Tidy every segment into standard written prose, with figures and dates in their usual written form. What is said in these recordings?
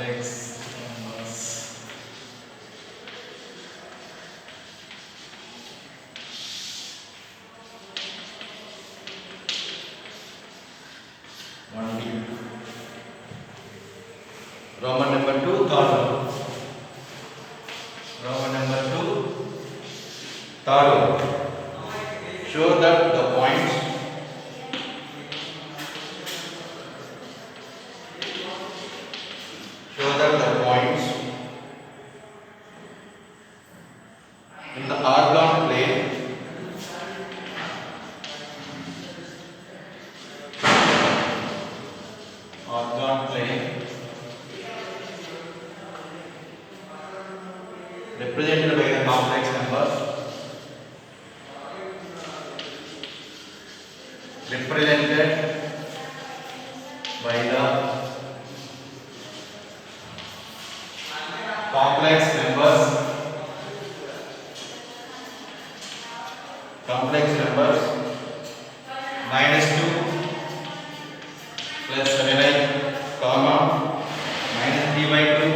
complex numbers. Roman number 2, third one. Roman number 2, third one. Show that the points in the orthographic plane represented by the complex numbers, represented by the complex numbers, -2 plus 7i, comma -3/2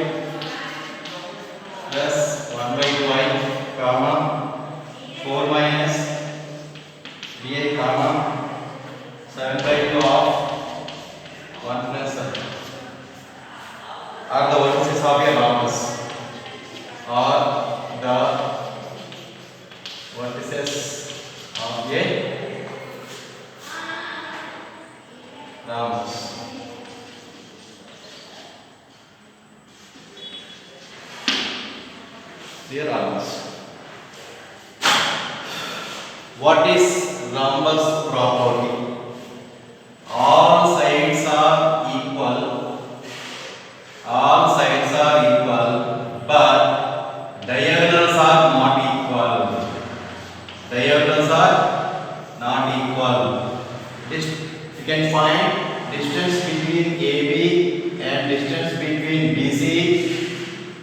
plus 1/2i, comma 4 minus 3i, comma 7/2 of 1 plus 7 are the vertices of a rhombus, or the vertices of a rhombus. Dear rhombus, what is rhombus property? All sides are equal. All sides are equal, but diagonals are not equal. Diagonals are not equal. This you can find distance between AB and distance between BC,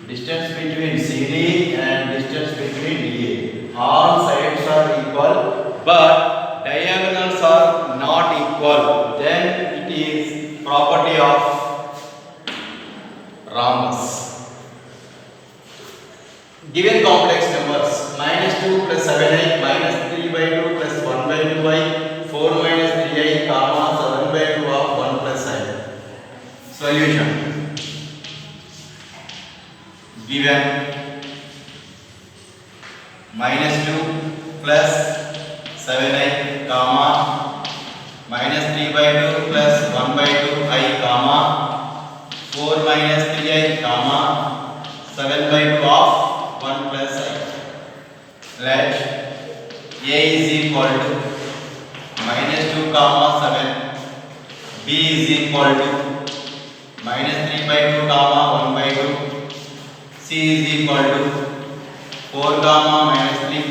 distance between CD and distance between DA. All sides are equal, but diagonals are not equal. Then it is property of rhombus. Given complex numbers -2 plus 7i, -3/2 plus 1/2i, 4 minus 3i, comma 7/2 of 1 plus i. Solution. Given -2 plus 7i, comma -3/2 plus 1/2i, comma 4 minus 3i, comma 7/2 of 1 plus i. Let a is equal to -2 comma 7, b is equal to -3/2 comma 1/2, c is equal to 4 comma -3,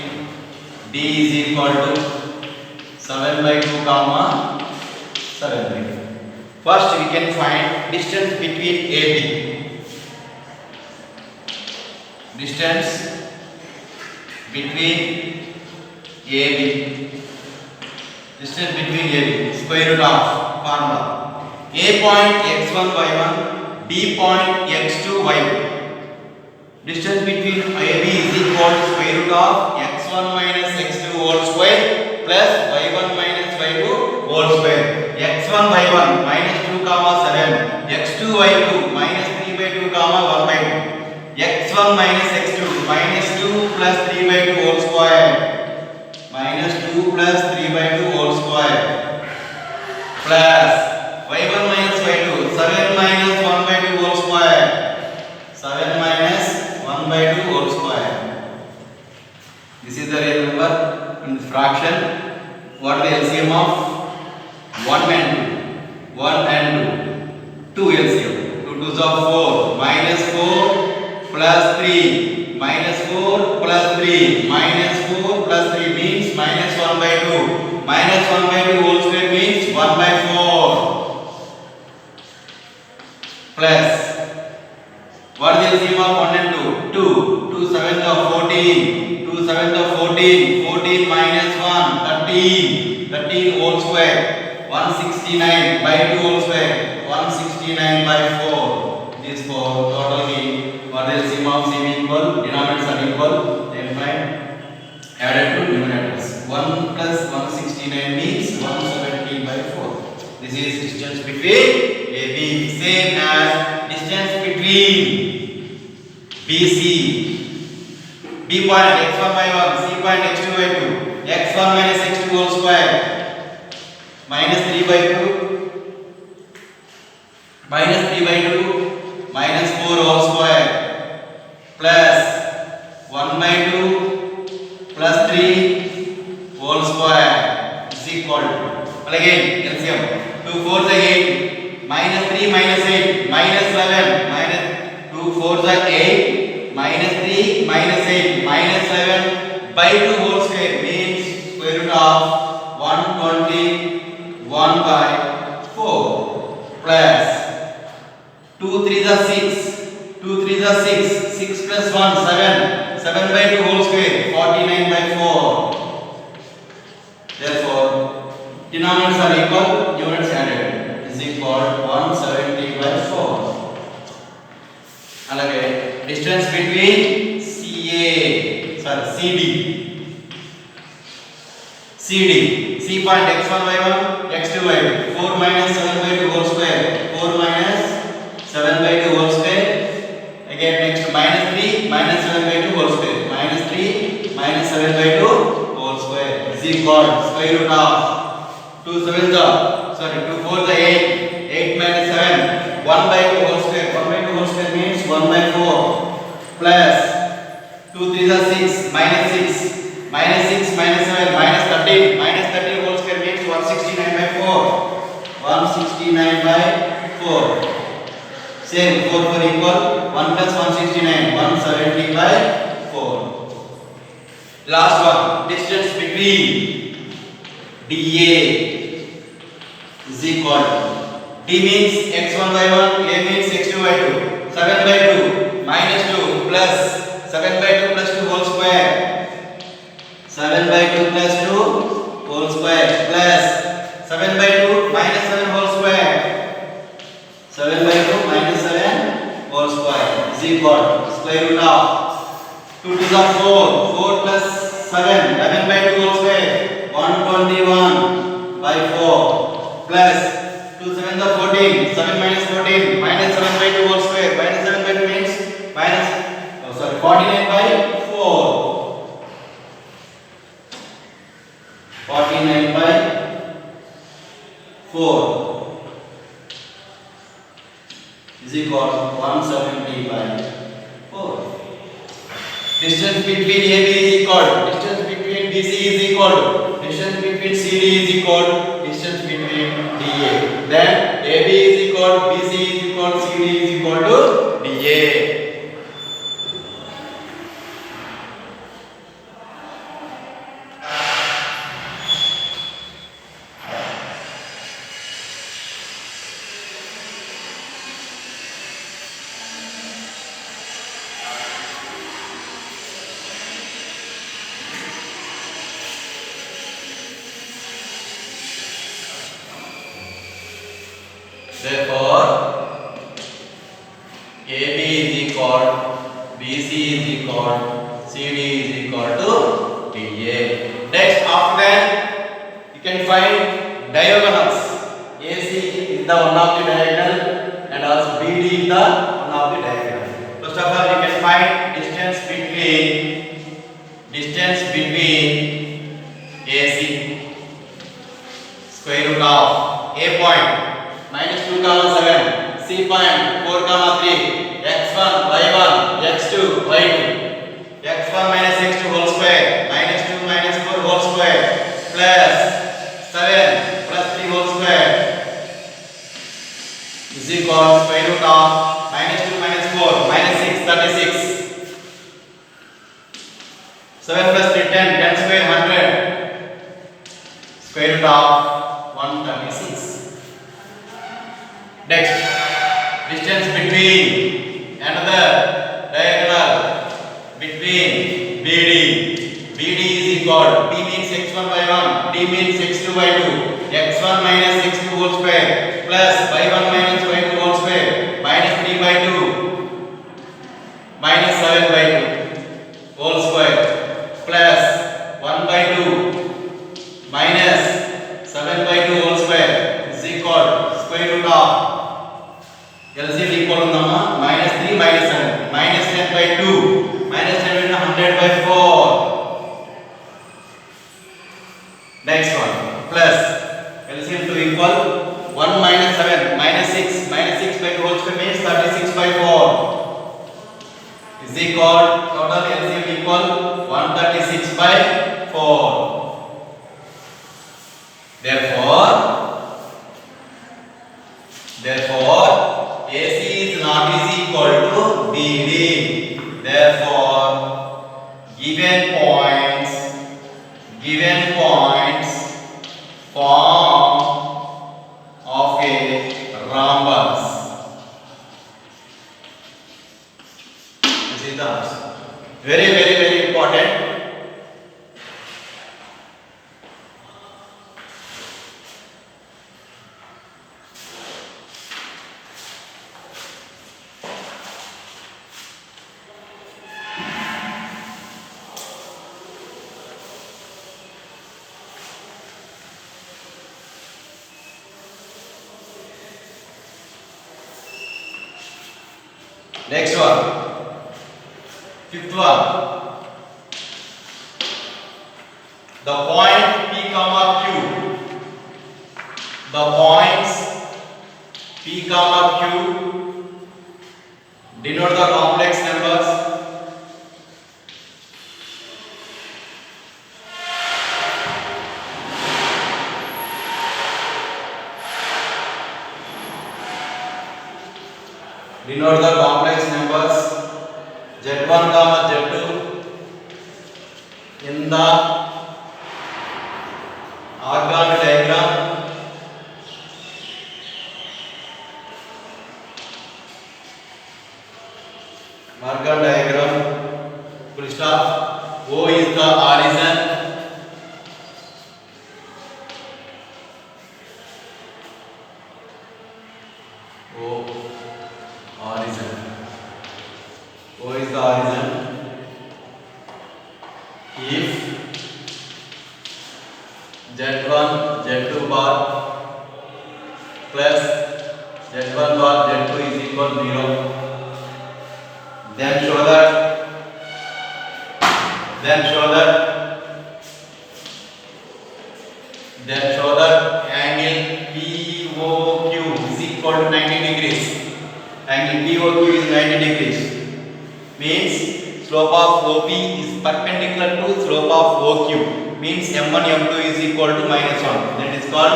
d is equal to 7/2 comma 7/2. First we can find distance between AB. Distance between AB. Distance between AB. Square root of formula. A point x1 y1, B point x2 y2. Distance between AB is equal to square root of x1 minus x2 whole square plus y1 minus y2 whole square. x1 y1 -2 comma 7, x2 y2 -3/2 comma 1/2, x1 minus x2 -2 plus 3/2 whole square, -2 plus 3/2 whole square, plus y1 minus y2 7 minus 1/2 whole square, 7 minus 1/2 whole square. This is the real number in the fraction. What is the LCM of 1 and 2? 1 and 2. 2 LCM. 2 2s are 4. -4 plus 3. -4 plus 3. -4 plus 3 means -1/2. -1/2 whole square means 1/4. Plus what is the LCM of 1 and 2? 2. 2 7s are 14. 2 7s are 14. 14 minus 1 13. 13 whole square. 169 by 2 whole square. 169 by 4. is 4. Total gain. What is LCM of CB equal? Denominators are equal. Then find added to numerators. 1 plus 169 means 170 by 4. This is distance between AB. Same as distance between BC. B point x1 by 1, C point x2 by 2, x1 minus x2 whole square minus 3 by 2 minus 3 by 2 minus 4 whole square plus 1 by 2 plus 3 whole square is equal to, well again LCM 2 4s are 8 minus 3 minus 8 minus 11 minus 2 4s are 8 minus 3 minus 8 minus 7 by 2 whole square means square root of 121 by 4 plus 2 3s are 6 2 3s are 6 6 plus 1 7 7 by 2 whole square 49 by 4. Therefore denominators are equal, units added is equal 170 by 4. Alage distance between CD C point x1 by 1 x2 by 2 4 minus 7 by 2 whole square 4 minus 7 by 2 whole square again next minus 3 minus 7 by 2 whole square minus 3 minus 7 by 2 whole square is equal square root of 2 7s are 2 4s are 8 8 minus 7 1 by 2 whole square 1 by 2 whole square means 1 by 4 plus 2 3s are 6 minus 6 minus 6 minus 7 minus 13 minus 13 whole square means 169 by 4 169 by 4. Same 4 for equal 1 plus 169 170 by 4. Last one, distance between DA is equal to D means x1 by 1, A means x2 by 2, 7 by 2 minus 2 plus 7 by 2 plus 2 whole square 7 by 2 plus 2 whole square plus 7 by 2 minus 7 whole square 7 by 2 minus 7 whole square is equal to square root of 2 to the 4 4 plus 7 11 by 2 whole square 121 by 4 plus 2 7 the 14 7 minus 14 minus 7 by 2 whole square minus 7 by 2 means minus 49 by 4 49 by 4 is equal to 170 by 4. Distance between AB is equal to distance between BC is equal to distance between CD is equal to distance between DA. Then AB is equal to BC is equal to CD is equal to DA. Therefore, AB is equal, BC is equal, CD is equal to DA. Next, after that, you can find diagonals. AC is the one of the diagonal, and also BD is the one of the diagonal. First of all, you can find distance between AC. Square root of A point minus 2 comma 7, C point 4 comma 3, x1 y1 x2 y2, x1 minus x2 whole square minus 2 minus 4 whole square plus 7 plus 3 whole square is equal to square root of minus 2 minus 4 minus 6 36. 7 plus 3 10 10 square 100 square root of 136. Next, distance between another diagonal between BD. BD is equal to B means x1 by 1, D means x2 by 2, x1 minus x2 whole square plus y1 minus y2 whole square minus 3 by 2 equal 1 minus 7 minus 6 by 2 whole square means 36 by 4 is equal total LCM equal 136 by 4. Therefore AC is not equal to BD. Therefore given points form of a rhombus. This is the answer. Very important. Next one, fifth one. The point P comma Q. The points P comma Q denote the complex numbers. Denote the complex numbers Z1 comma Z2 in the argon diagram. Full stop. O is the origin. O is the origin. If Z1 Z2 bar plus Z1 bar Z2 is equal to 0, then show that angle POQ is equal to 90 degrees. Angle POQ is 90 degrees. Means slope of OP is perpendicular to slope of OQ. Means M1 M2 is equal to minus 1. That is called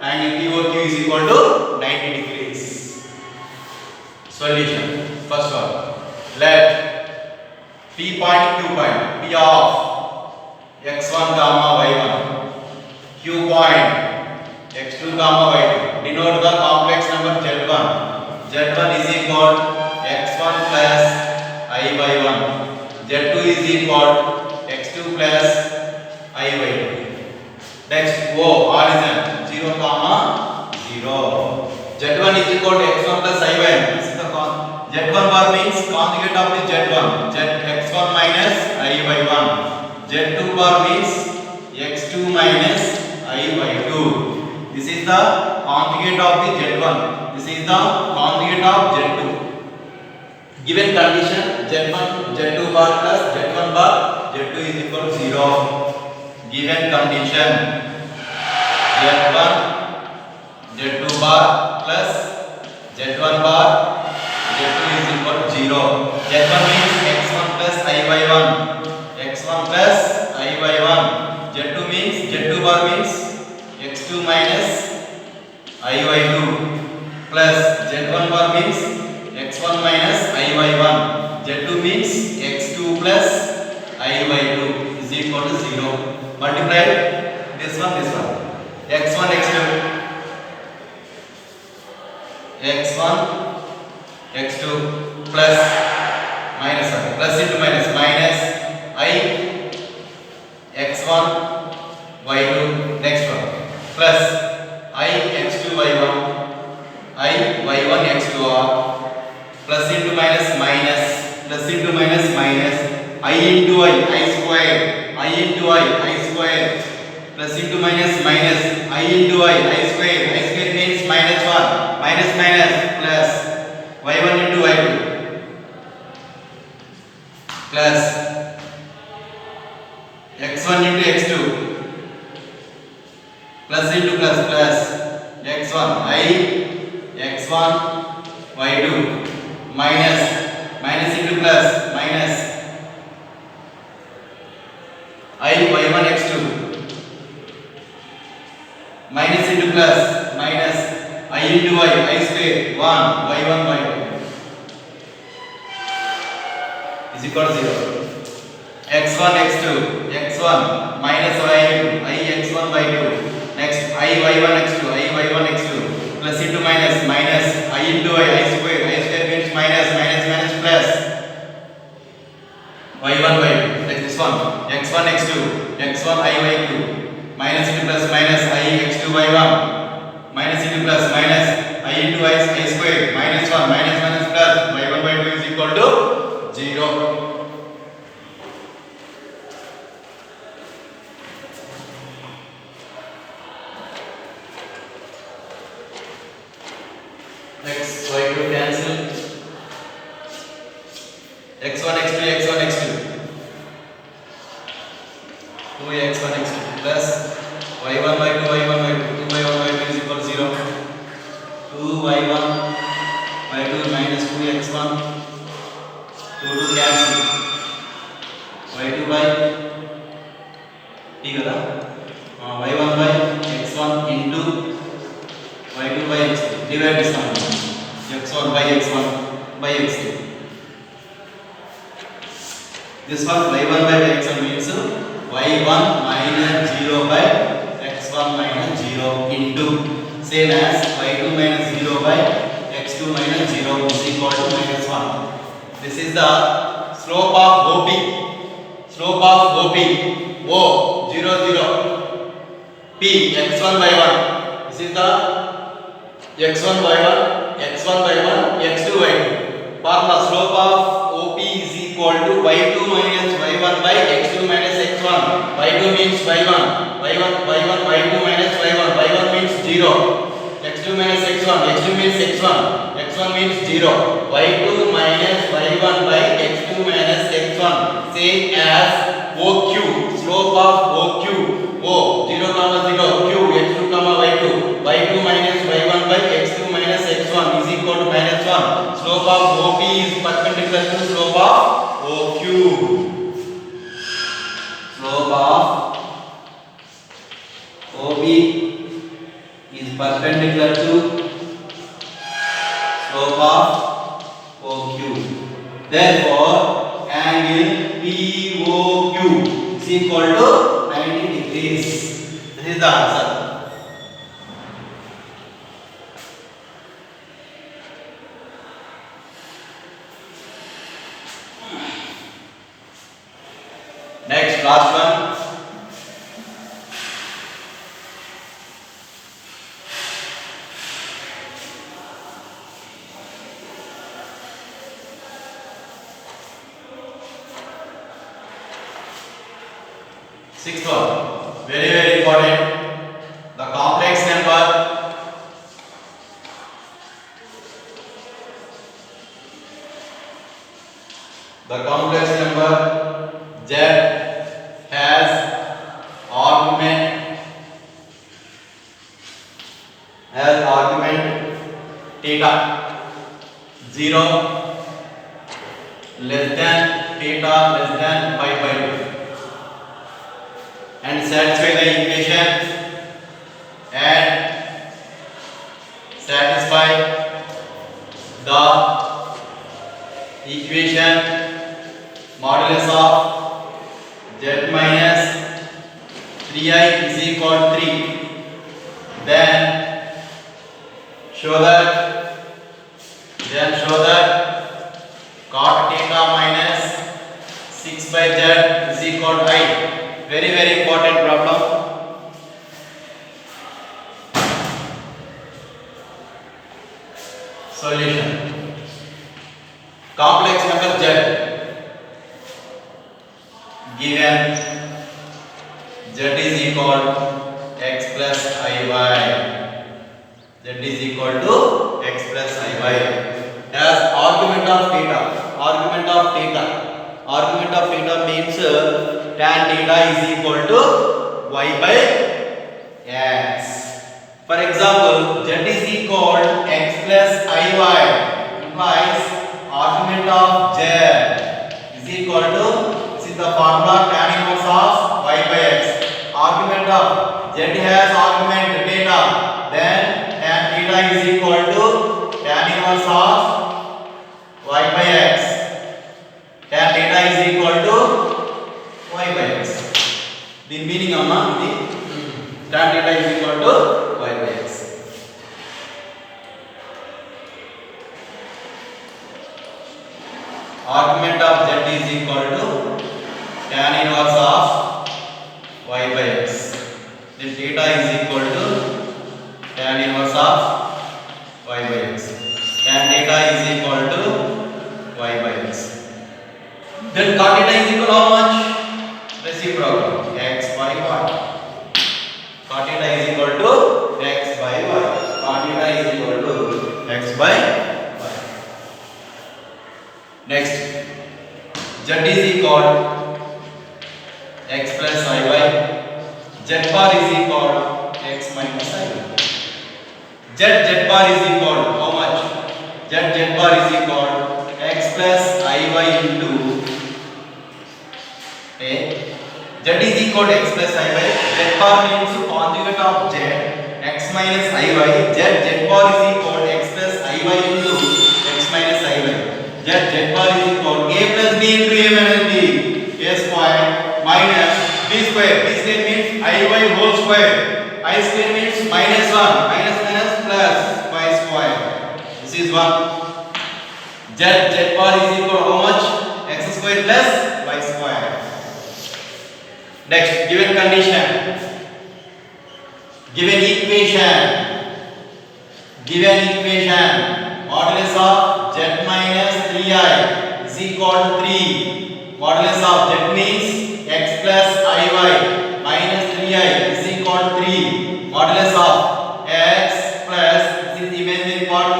angle POQ is equal to 90 degrees. Solution. First one. Let P point Q point P of x1 comma y1, Q point x2 comma y2 denote the complex number Z1. Z1 is equal x1 plus I by 1. Z2 is equal x2 plus I by 2. Next O origin 0 comma 0. Z1 is equal to x1 plus I by 1. This is the Z1 bar means conjugate of the Z1. X1 minus I by 1. Z2 bar means x2 minus I by 2. This is the conjugate of the Z1. This is the conjugate of Z2. Given condition Z2 bar plus Z1 bar, Z2 is equal to 0. Given condition Z1 Z2 bar plus Z1 bar, Z2 is equal to 0. Z1 means x1 plus I by 1. x1 plus I by 1. Z2 means Z2 bar means x2 minus I by 2 plus Z1 bar means x1 minus I by 1. Z2 means x2 plus I by 2 is equal to 0. Multiply this one. x1 x2 x1 x2 plus minus into minus I x1 y2. Next one plus I x2 y1 I y1 x2 r plus into minus I into I square plus into minus I into I square means minus 1 minus plus y1 into y2 plus x1 into x2 plus into plus x1 I x1 y2 minus into plus minus I y1 x2 minus into plus minus I into y square 1 y1 y2 is equal to 0. x1 x1 minus y2 I x1 y2 next I y1 x2 plus into minus I into y square means minus plus y1 y2 like this one x1 x1 I y2 minus into plus minus I x2 y1 minus into plus minus I into y square minus 1 minus plus y1 y2 is equal to 0. X y2 cancel x1 x2 2x1 x2 plus y1 y2 2y1 y2 is equal to 0. 2y1 y2 minus 2x1 2 cancel y2 by ठीक है ना y1 by x1 into y2 by x2 divide this one x1 by x1 by x2 this one y1 by x1 means y1 minus 0 by x1 minus 0 into same as y2 minus 0 by x2 minus 0 is equal to minus 1. This is the slope of OP. O 0 0 P x1 by 1. This is the x1 by 1 x2 by 2. Formula slope of OP is equal to y2 minus y1 by x2 minus x1. y2 means y1 y2 minus y1 means 0. x2 minus x1 means x1 means 0. y2 minus y1 by x2 minus x1 same as OQ. Slope of OQ O 0 comma 0 Q x2 comma y2 minus y1 by x2 minus x1 is equal to minus 1. Slope of OP is perpendicular to slope of OQ. Slope of OP is perpendicular to slope of OQ. Therefore, angle POQ is equal to 90 degrees. This is the answer. Next, last one. Sixth one, very important. The complex number Z has argument theta 0 less than theta less than pi by 2 and satisfy the equation and satisfy the equation modulus of z minus 3i is equal to 3. Then show that cot theta minus 6 by z is equal to I. Very important problem. Solution. Complex number z given z is equal to x plus iy. Z is equal to x plus iy. As argument of theta means tan theta is equal to y by x. For example, example, z is equal x plus iy implies argument of z is equal to, this is the formula tan inverse of y by x. Argument of z has argument theta, then tan theta is equal to tan inverse of y by x. Tan theta is equal to y by x. The meaning amma idi tan theta is equal to y by x. Argument of z is equal to tan inverse of y by x. Then theta is equal to tan inverse of y by x. Tan theta is equal to y by x. Then cot theta is equal to how much? Reciprocal x by y. Cot theta is equal to x by y. Cot theta is equal to x by y. Next, z is equal x plus iy. Z bar is equal x minus iy. Z bar is equal to how much? Z bar is equal x plus iy into a. Z is equal to x plus iy. Z bar means conjugate of z, x minus iy. Z bar is equal to x plus iy into x minus iy. Z bar is equal to a plus b into a minus b. A square minus b square. B square means iy whole square. I square means minus 1. Minus minus plus y square. This is 1. Z bar is equal to how much? X square plus y square. Next, given condition, given equation, modulus of z minus 3i is equal to 3. Modulus of z means x plus iy minus 3i is equal to 3. Modulus of x plus, this is imaginary part, I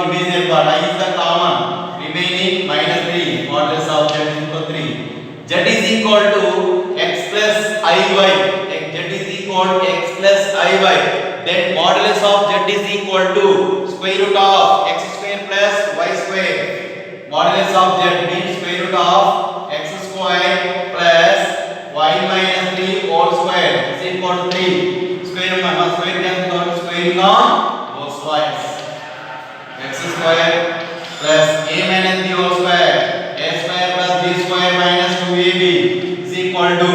is the common, remaining minus 3. Modulus of z is equal to 3. Z is equal to x plus iy. Z is equal to x plus iy. Then modulus of z is equal to square root of x square plus y square. Modulus of z means square root of x square plus y minus 3 whole square is equal to 3. Square cancel out, squaring on both sides. X square plus a minus b whole square. A square plus b square minus 2ab is equal to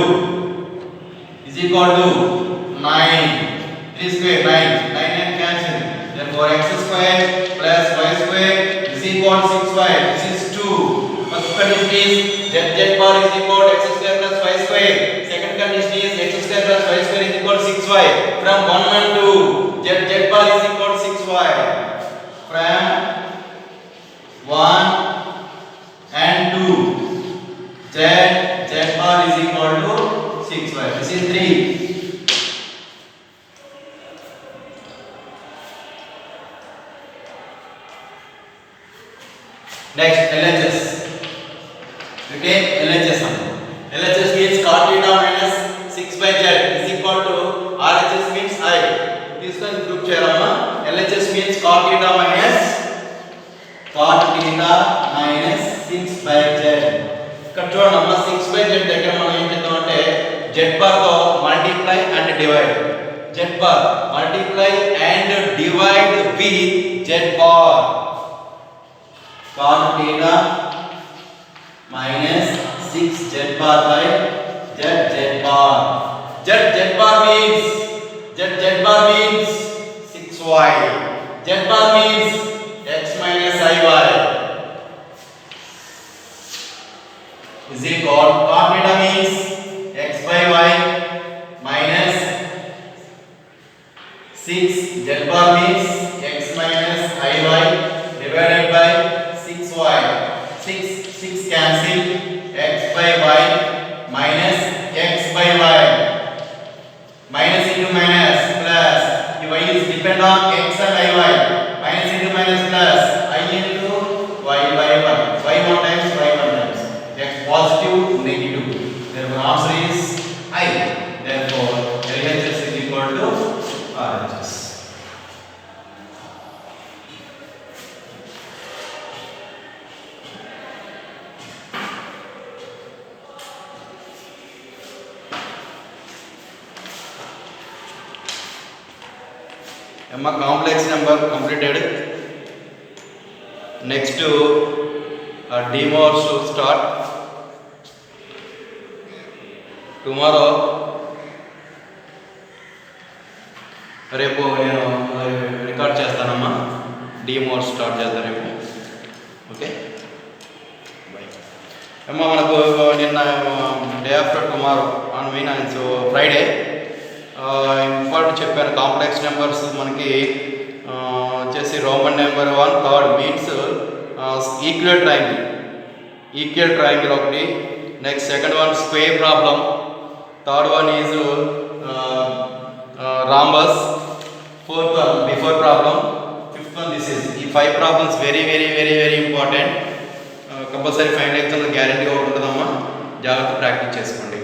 9. 3 square 9 and cancel. Therefore x square plus y square is equal to 6y. This is 2. First condition is z bar is equal to x square plus y square. Second condition is x square plus y square is equal to 6y. From 1 and 2, z bar is equal to 6y. From 1 and 2, z bar is equal to 6y. This is 3. Next, LHS. We take LHS. LHS means cot theta minus 6 by z is equal to RHS means I. This one group cheyalama. LHS means cot theta minus 6 by z. ఇక్కడ చూడండి అమ్మ 6 by z దగ్గర మనం ఏం చేద్దాం అంటే z bar తో multiply and divide. Z bar multiply and divide with z bar. Cot theta minus 6 z bar by z bar. Z bar means 6y. Z bar means x minus iy is equal to cot theta means x by y minus 6 z bar means x minus iy divided by 6y. 6 cancel, x by y minus x by y. Minus into minus plus, the y is depend on x and iy. Minus into minus plus, I into y by 1. Y 1 times, y 1 times. X positive, negative. Therefore, answer is I. Therefore, LHS is equal to RHS. Amma complex number completed. Next demo should start tomorrow. రేపు నేను record చేస్తానమ్మా. డీమో start చేస్తాను రేపు. Okay by అమ్మా. మనకు నిన్న day after tomorrow on means Friday important చెప్పాను. Complex numbers మనకి వచ్చేసి Roman number 1 third means equal triangle ఒకటి. Next second one square problem. Third one is rhombus. Fourth one before problem. Fifth one this is. ఈ 5 problems very important. Compulsory final ఎగ్జామ్లో guarantee ఒకటి ఉంటుందమ్మా. జాగ్రత్త practice చేసుకోండి.